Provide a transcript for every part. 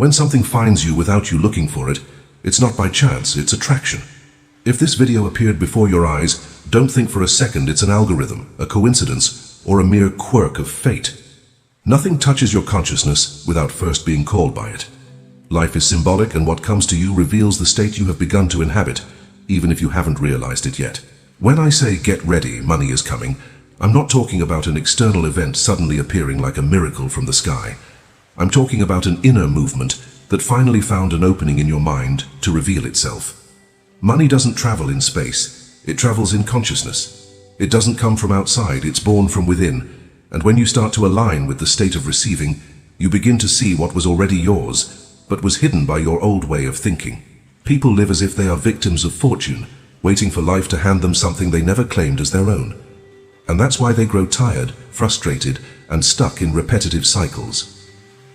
When something finds you without you looking for it, it's not by chance, it's attraction. If this video appeared before your eyes, don't think for a second it's an algorithm, a coincidence, or a mere quirk of fate. Nothing touches your consciousness without first being called by it. Life is symbolic, and what comes to you reveals the state you have begun to inhabit, even if you haven't realized it yet. When I say get ready, money is coming, I'm not talking about an external event suddenly appearing like a miracle from the sky. I'm talking about an inner movement that finally found an opening in your mind to reveal itself. Money doesn't travel in space, it travels in consciousness. It doesn't come from outside, it's born from within. And when you start to align with the state of receiving, you begin to see what was already yours, but was hidden by your old way of thinking. People live as if they are victims of fortune, waiting for life to hand them something they never claimed as their own. And that's why they grow tired, frustrated, and stuck in repetitive cycles.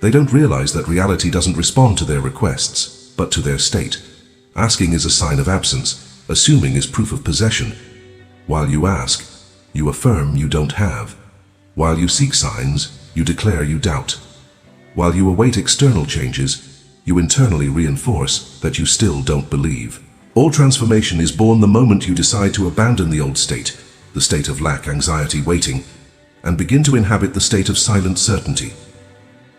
They don't realize that reality doesn't respond to their requests, but to their state. Asking is a sign of absence, assuming is proof of possession. While you ask, you affirm you don't have. While you seek signs, you declare you doubt. While you await external changes, you internally reinforce that you still don't believe. All transformation is born the moment you decide to abandon the old state, the state of lack, anxiety, waiting, and begin to inhabit the state of silent certainty.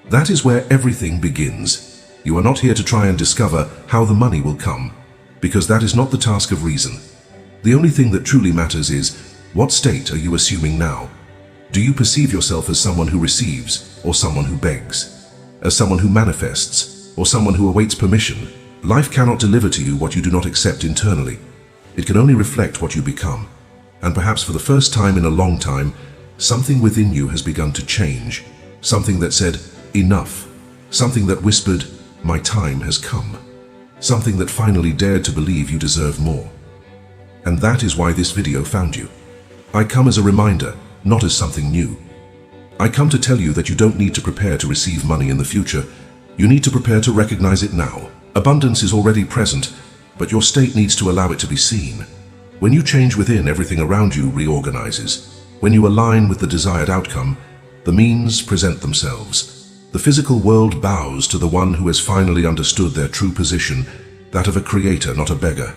That is where everything begins. You are not here to try and discover how the money will come, because that is not the task of reason. The only thing that truly matters is, what state are you assuming now? Do you perceive yourself as someone who receives, or someone who begs? As someone who manifests, or someone who awaits permission? Life cannot deliver to you what you do not accept internally. It can only reflect what you become. And perhaps for the first time in a long time, something within you has begun to change. Something that said, enough. Something that whispered, my time has come. Something that finally dared to believe you deserve more. And that is why this video found you. I come as a reminder, not as something new. I come to tell you that you don't need to prepare to receive money in the future. You need to prepare to recognize it now. Abundance is already present, but your state needs to allow it to be seen. When you change within, everything around you reorganizes. When you align with the desired outcome, the means present themselves. The physical world bows to the one who has finally understood their true position, that of a creator, not a beggar.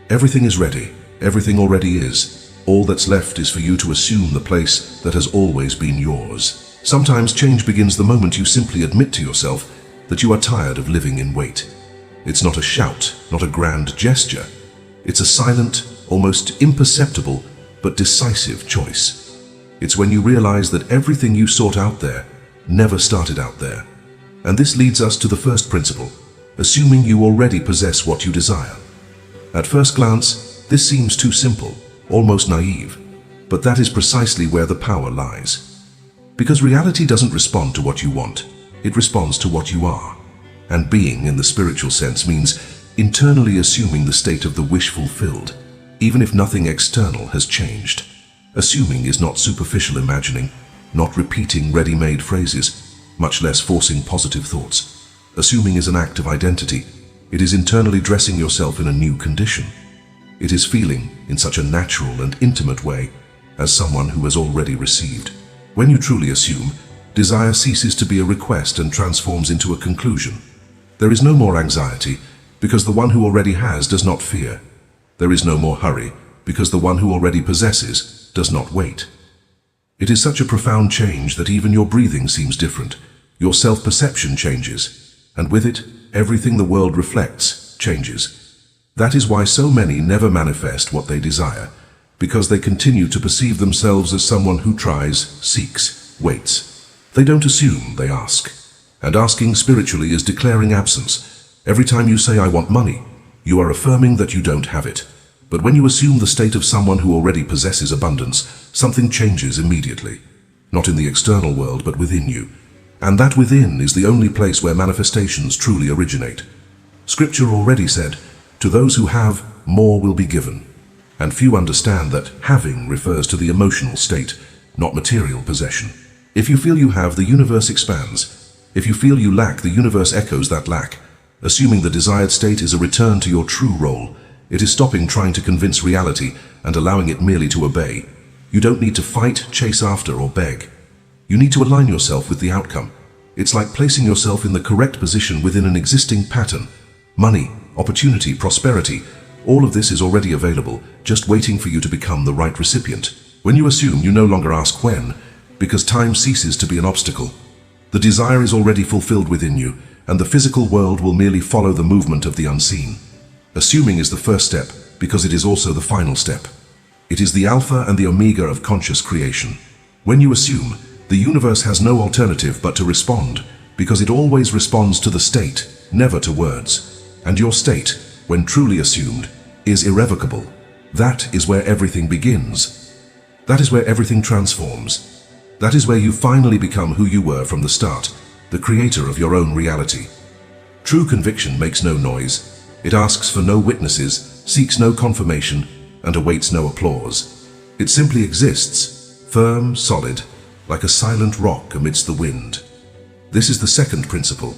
Everything is ready. Everything already is. All that's left is for you to assume the place that has always been yours. Sometimes change begins the moment you simply admit to yourself that you are tired of living in wait. It's not a shout, not a grand gesture. It's a silent, almost imperceptible, but decisive choice. It's when you realize that everything you sought out there never started out there. And this leads us to the first principle, assuming you already possess what you desire. At first glance, this seems too simple, almost naive, but that is precisely where the power lies. Because reality doesn't respond to what you want, it responds to what you are. And being, in the spiritual sense, means internally assuming the state of the wish fulfilled, even if nothing external has changed. Assuming is not superficial imagining, not repeating ready-made phrases, much less forcing positive thoughts. Assuming is an act of identity. It is internally dressing yourself in a new condition. It is feeling, in such a natural and intimate way, as someone who has already received. When you truly assume, desire ceases to be a request and transforms into a conclusion. There is no more anxiety, because the one who already has does not fear. There is no more hurry, because the one who already possesses does not wait. It is such a profound change that even your breathing seems different. Your self-perception changes, and with it, everything the world reflects changes. That is why so many never manifest what they desire, because they continue to perceive themselves as someone who tries, seeks, waits. They don't assume, they ask. And asking spiritually is declaring absence. Every time you say, I want money, you are affirming that you don't have it. But when you assume the state of someone who already possesses abundance, something changes immediately. Not in the external world, but within you. And that within is the only place where manifestations truly originate. Scripture already said, to those who have, more will be given. And few understand that having refers to the emotional state, not material possession. If you feel you have, the universe expands. If you feel you lack, the universe echoes that lack. Assuming the desired state is a return to your true role. It is stopping trying to convince reality and allowing it merely to obey. You don't need to fight, chase after, or beg. You need to align yourself with the outcome. It's like placing yourself in the correct position within an existing pattern. Money, opportunity, prosperity, all of this is already available, just waiting for you to become the right recipient. When you assume, you no longer ask when, because time ceases to be an obstacle. The desire is already fulfilled within you, and the physical world will merely follow the movement of the unseen. Assuming is the first step, because it is also the final step. It is the alpha and the omega of conscious creation. When you assume, the universe has no alternative but to respond, because it always responds to the state, never to words. And your state, when truly assumed, is irrevocable. That is where everything begins. That is where everything transforms. That is where you finally become who you were from the start, the creator of your own reality. True conviction makes no noise. It asks for no witnesses, seeks no confirmation, and awaits no applause. It simply exists, firm, solid, like a silent rock amidst the wind. This is the second principle,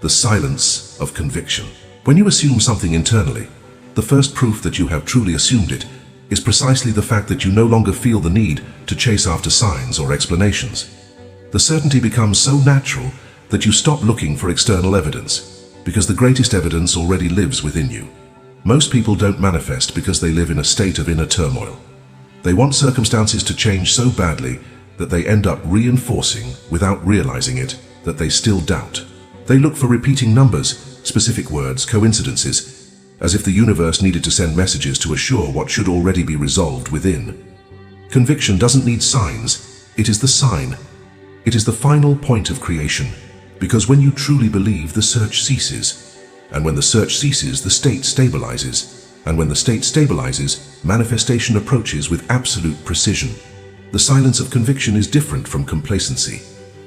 the silence of conviction. When you assume something internally, the first proof that you have truly assumed it is precisely the fact that you no longer feel the need to chase after signs or explanations. The certainty becomes so natural that you stop looking for external evidence, because the greatest evidence already lives within you. Most people don't manifest because they live in a state of inner turmoil. They want circumstances to change so badly that they end up reinforcing, without realizing it, that they still doubt. They look for repeating numbers, specific words, coincidences, as if the universe needed to send messages to assure what should already be resolved within. Conviction doesn't need signs, it is the sign. It is the final point of creation, because when you truly believe, the search ceases. And when the search ceases, the state stabilizes. And when the state stabilizes, manifestation approaches with absolute precision. The silence of conviction is different from complacency.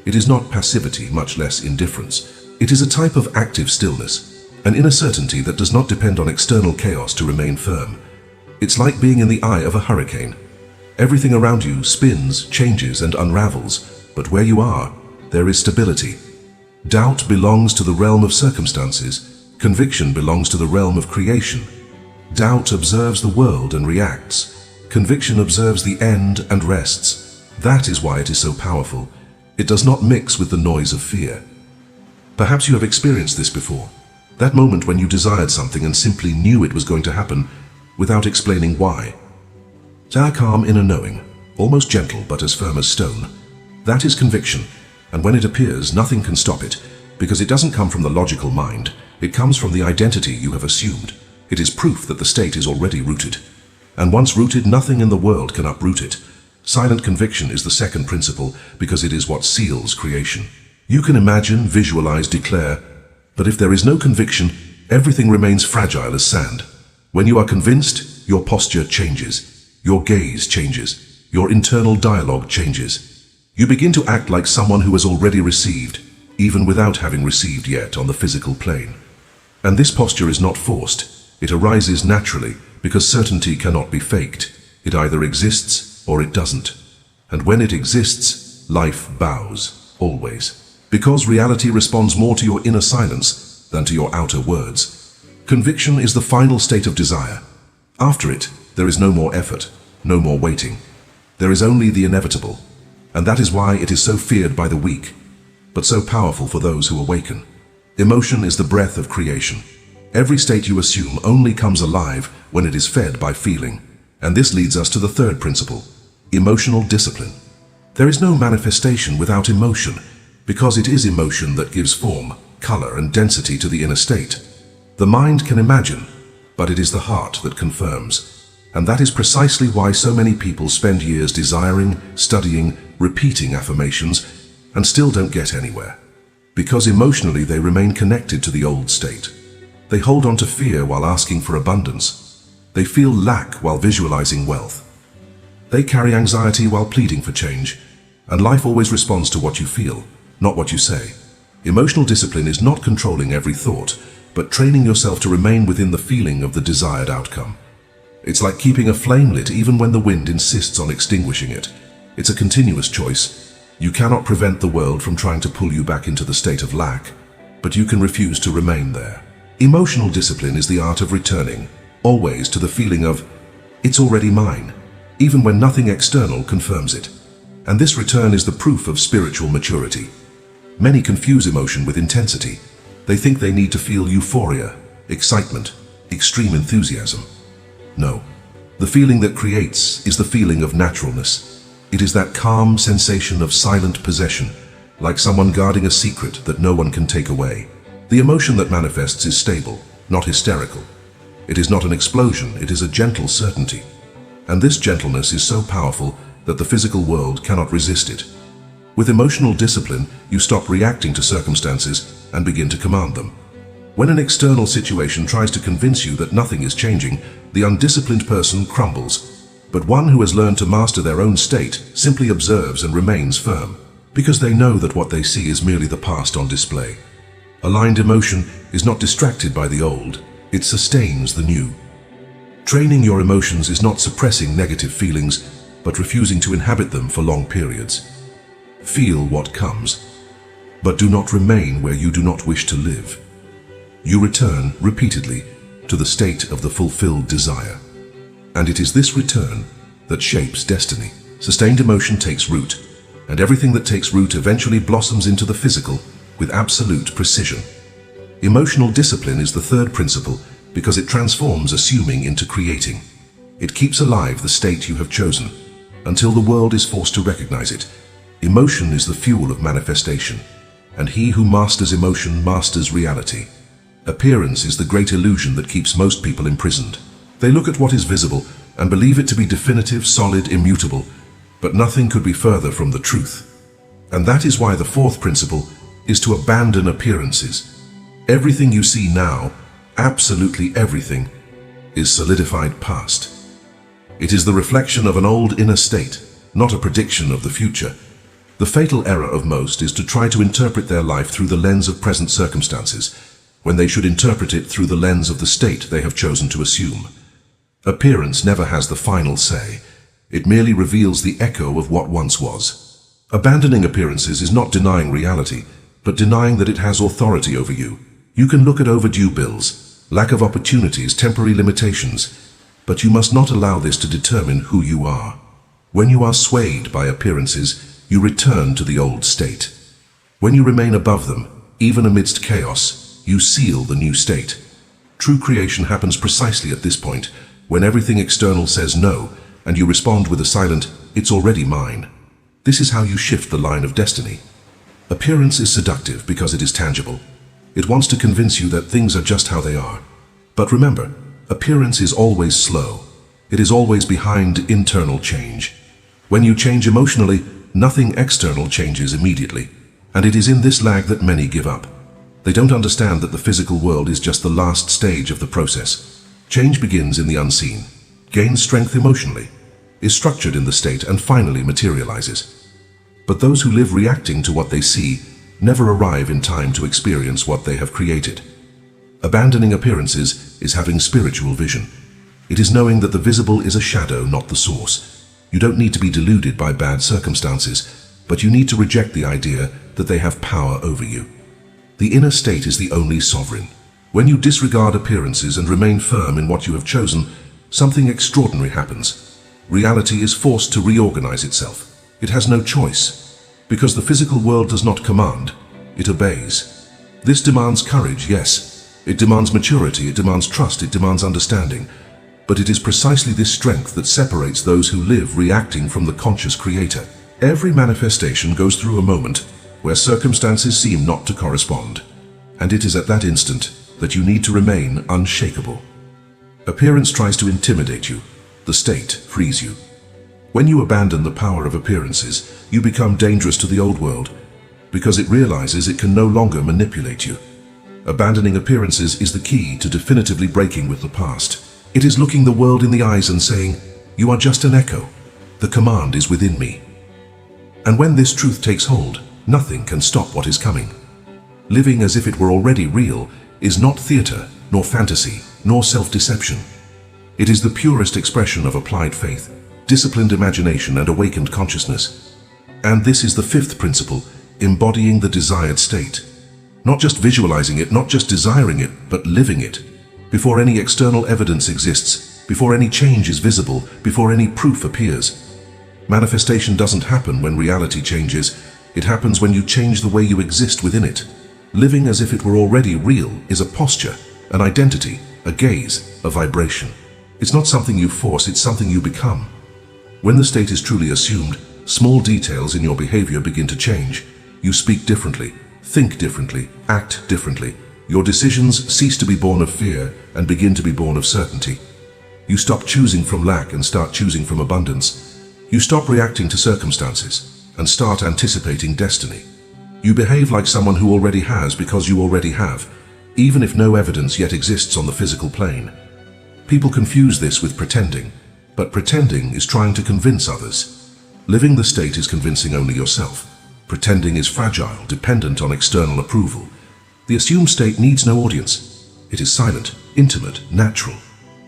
It is not passivity, much less indifference. It is a type of active stillness, an inner certainty that does not depend on external chaos to remain firm. It's like being in the eye of a hurricane. Everything around you spins, changes, and unravels, but where you are, there is stability. Doubt belongs to the realm of circumstances. Conviction belongs to the realm of creation. Doubt observes the world and reacts. Conviction observes the end and rests. That is why it is so powerful. It does not mix with the noise of fear. Perhaps you have experienced this before. That moment when you desired something and simply knew it was going to happen without explaining why. That calm inner knowing, almost gentle but as firm as stone. That is conviction, and when it appears, nothing can stop it, because it doesn't come from the logical mind. It comes from the identity you have assumed. It is proof that the state is already rooted. And once rooted, nothing in the world can uproot it. Silent conviction is the second principle because it is what seals creation. You can imagine, visualize, declare, but if there is no conviction, everything remains fragile as sand. When you are convinced, your posture changes, your gaze changes, your internal dialogue changes. You begin to act like someone who has already received, even without having received yet on the physical plane. And this posture is not forced. It arises naturally because certainty cannot be faked. It either exists or it doesn't. And when it exists, life bows, always. Because reality responds more to your inner silence than to your outer words. Conviction is the final state of desire. After it, there is no more effort, no more waiting. There is only the inevitable. And that is why it is so feared by the weak, but so powerful for those who awaken. Emotion is the breath of creation. Every state you assume only comes alive when it is fed by feeling. And this leads us to the third principle, emotional discipline. There is no manifestation without emotion, because it is emotion that gives form, color, and density to the inner state. The mind can imagine, but it is the heart that confirms. And that is precisely why so many people spend years desiring, studying, repeating affirmations, and still don't get anywhere. Because emotionally they remain connected to the old state. They hold on to fear while asking for abundance. They feel lack while visualizing wealth. They carry anxiety while pleading for change. And life always responds to what you feel, not what you say. Emotional discipline is not controlling every thought, but training yourself to remain within the feeling of the desired outcome. It's like keeping a flame lit even when the wind insists on extinguishing it. It's a continuous choice. You cannot prevent the world from trying to pull you back into the state of lack, but you can refuse to remain there. Emotional discipline is the art of returning, always to the feeling of, it's already mine, even when nothing external confirms it. And this return is the proof of spiritual maturity. Many confuse emotion with intensity. They think they need to feel euphoria, excitement, extreme enthusiasm. No. The feeling that creates is the feeling of naturalness. It is that calm sensation of silent possession, like someone guarding a secret that no one can take away. The emotion that manifests is stable, not hysterical. It is not an explosion, it is a gentle certainty. And this gentleness is so powerful that the physical world cannot resist it. With emotional discipline, you stop reacting to circumstances and begin to command them. When an external situation tries to convince you that nothing is changing, the undisciplined person crumbles. But one who has learned to master their own state simply observes and remains firm, because they know that what they see is merely the past on display. Aligned emotion is not distracted by the old, it sustains the new. Training your emotions is not suppressing negative feelings, but refusing to inhabit them for long periods. Feel what comes, but do not remain where you do not wish to live. You return repeatedly to the state of the fulfilled desire. And it is this return that shapes destiny. Sustained emotion takes root, and everything that takes root eventually blossoms into the physical with absolute precision. Emotional discipline is the third principle because it transforms assuming into creating. It keeps alive the state you have chosen until the world is forced to recognize it. Emotion is the fuel of manifestation, and he who masters emotion masters reality. Appearance is the great illusion that keeps most people imprisoned. They look at what is visible and believe it to be definitive, solid, immutable, but nothing could be further from the truth. And that is why the fourth principle is to abandon appearances. Everything you see now, absolutely everything, is solidified past. It is the reflection of an old inner state, not a prediction of the future. The fatal error of most is to try to interpret their life through the lens of present circumstances, when they should interpret it through the lens of the state they have chosen to assume. Appearance never has the final say. It merely reveals the echo of what once was. Abandoning appearances is not denying reality, but denying that it has authority over you. You can look at overdue bills, lack of opportunities, temporary limitations, but you must not allow this to determine who you are. When you are swayed by appearances, you return to the old state. When you remain above them, even amidst chaos, you seal the new state. True creation happens precisely at this point, when everything external says no, and you respond with a silent, "It's already mine." This is how you shift the line of destiny. Appearance is seductive because it is tangible. It wants to convince you that things are just how they are. But remember, appearance is always slow. It is always behind internal change. When you change emotionally, nothing external changes immediately. And it is in this lag that many give up. They don't understand that the physical world is just the last stage of the process. Change begins in the unseen, gains strength emotionally, is structured in the state, and finally materializes. But those who live reacting to what they see never arrive in time to experience what they have created. Abandoning appearances is having spiritual vision. It is knowing that the visible is a shadow, not the source. You don't need to be deluded by bad circumstances, but you need to reject the idea that they have power over you. The inner state is the only sovereign. When you disregard appearances and remain firm in what you have chosen, something extraordinary happens. Reality is forced to reorganize itself. It has no choice, because the physical world does not command, it obeys. This demands courage, yes. It demands maturity, it demands trust, it demands understanding. But it is precisely this strength that separates those who live reacting from the conscious creator. Every manifestation goes through a moment where circumstances seem not to correspond. And it is at that instant that you need to remain unshakable. Appearance tries to intimidate you. The state frees you. When you abandon the power of appearances, you become dangerous to the old world, because it realizes it can no longer manipulate you. Abandoning appearances is the key to definitively breaking with the past. It is looking the world in the eyes and saying, "You are just an echo. The command is within me." And when this truth takes hold, nothing can stop what is coming. Living as if it were already real is not theater, nor fantasy, nor self-deception. It is the purest expression of applied faith, disciplined imagination, and awakened consciousness. And this is the fifth principle, embodying the desired state. Not just visualizing it, not just desiring it, but living it. Before any external evidence exists, before any change is visible, before any proof appears. Manifestation doesn't happen when reality changes. It happens when you change the way you exist within it. Living as if it were already real is a posture, an identity, a gaze, a vibration. It's not something you force, it's something you become. When the state is truly assumed, small details in your behavior begin to change. You speak differently, think differently, act differently. Your decisions cease to be born of fear and begin to be born of certainty. You stop choosing from lack and start choosing from abundance. You stop reacting to circumstances and start anticipating destiny. You behave like someone who already has because you already have, even if no evidence yet exists on the physical plane. People confuse this with pretending, but pretending is trying to convince others. Living the state is convincing only yourself. Pretending is fragile, dependent on external approval. The assumed state needs no audience. It is silent, intimate, natural.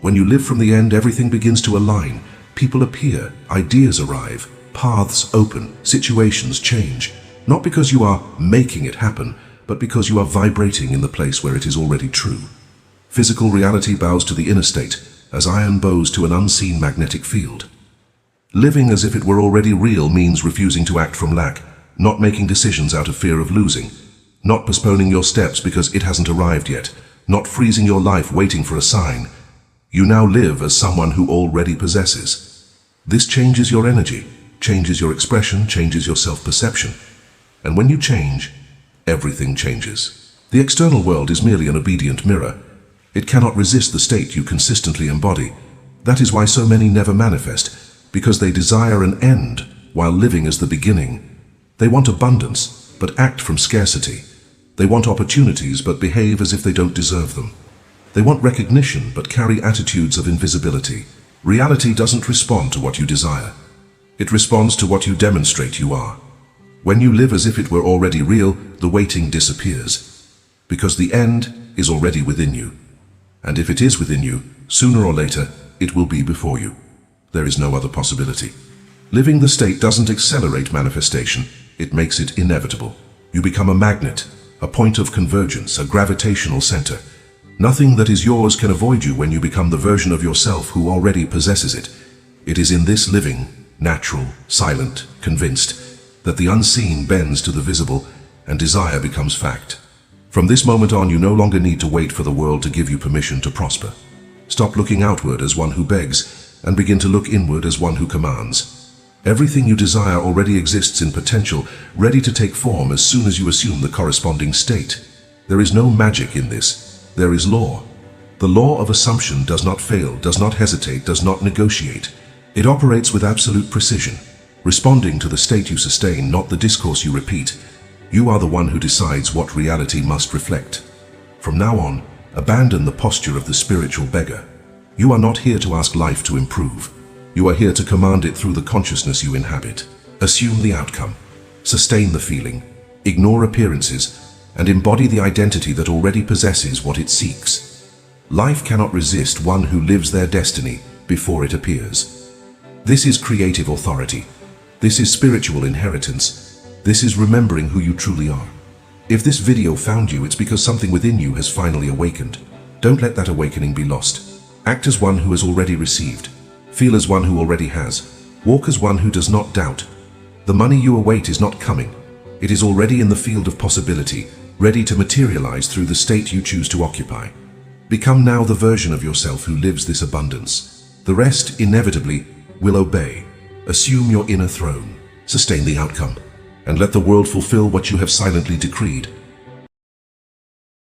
When you live from the end, everything begins to align. People appear, ideas arrive, paths open, situations change. Not because you are making it happen, but because you are vibrating in the place where it is already true. Physical reality bows to the inner state, as iron bows to an unseen magnetic field. Living as if it were already real means refusing to act from lack, not making decisions out of fear of losing, not postponing your steps because it hasn't arrived yet, not freezing your life waiting for a sign. You now live as someone who already possesses. This changes your energy, changes your expression, changes your self-perception. And when you change, everything changes. The external world is merely an obedient mirror. It cannot resist the state you consistently embody. That is why so many never manifest, because they desire an end while living as the beginning. They want abundance, but act from scarcity. They want opportunities, but behave as if they don't deserve them. They want recognition, but carry attitudes of invisibility. Reality doesn't respond to what you desire. It responds to what you demonstrate you are. When you live as if it were already real, the waiting disappears. Because the end is already within you. And if it is within you, sooner or later, it will be before you. There is no other possibility. Living the state doesn't accelerate manifestation, it makes it inevitable. You become a magnet, a point of convergence, a gravitational center. Nothing that is yours can avoid you when you become the version of yourself who already possesses it. It is in this living, natural, silent, convinced, that the unseen bends to the visible and desire becomes fact. From this moment on, you no longer need to wait for the world to give you permission to prosper. Stop looking outward as one who begs and begin to look inward as one who commands. Everything you desire already exists in potential, ready to take form as soon as you assume the corresponding state. There is no magic in this. There is law. The law of assumption does not fail, does not hesitate, does not negotiate. It operates with absolute precision, responding to the state you sustain, not the discourse you repeat. You are the one who decides what reality must reflect. From now on, abandon the posture of the spiritual beggar. You are not here to ask life to improve. You are here to command it through the consciousness you inhabit. Assume the outcome, sustain the feeling, ignore appearances, and embody the identity that already possesses what it seeks. Life cannot resist one who lives their destiny before it appears. This is creative authority. This is spiritual inheritance. This is remembering who you truly are. If this video found you, it's because something within you has finally awakened. Don't let that awakening be lost. Act as one who has already received. Feel as one who already has. Walk as one who does not doubt. The money you await is not coming. It is already in the field of possibility, ready to materialize through the state you choose to occupy. Become now the version of yourself who lives this abundance. The rest, inevitably, will obey. Assume your inner throne. Sustain the outcome. And let the world fulfill what you have silently decreed.